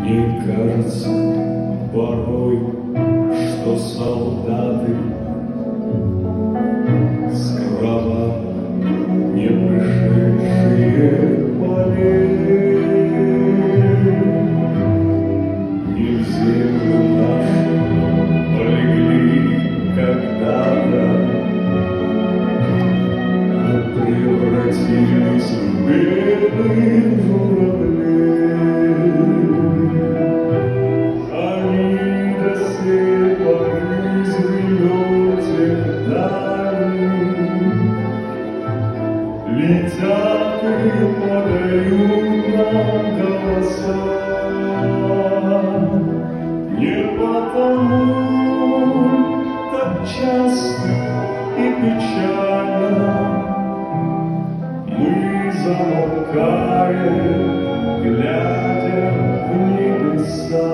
Мне кажется порой, что солдаты с кровавых не пришедшие полей не в землю нашу полегли когда-то, а превратились в бедных журавлей. Они до сей поры звезде вдали летят и подают нам голоса. Не потому так часто и печально мы замолкаем, глядя в небеса.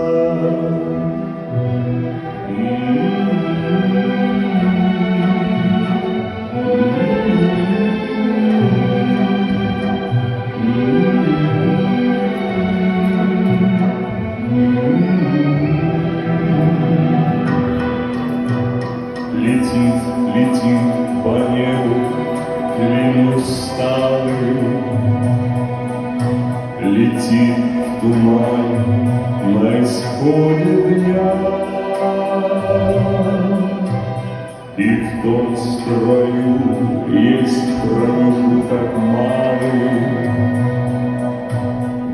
Летит, летит по небу, клянусь старым, летит в туман на исходе дня. И в том строю есть промежуток малый.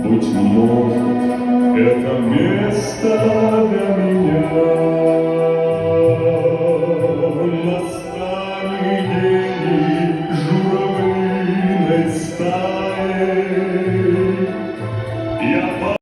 Быть может, это место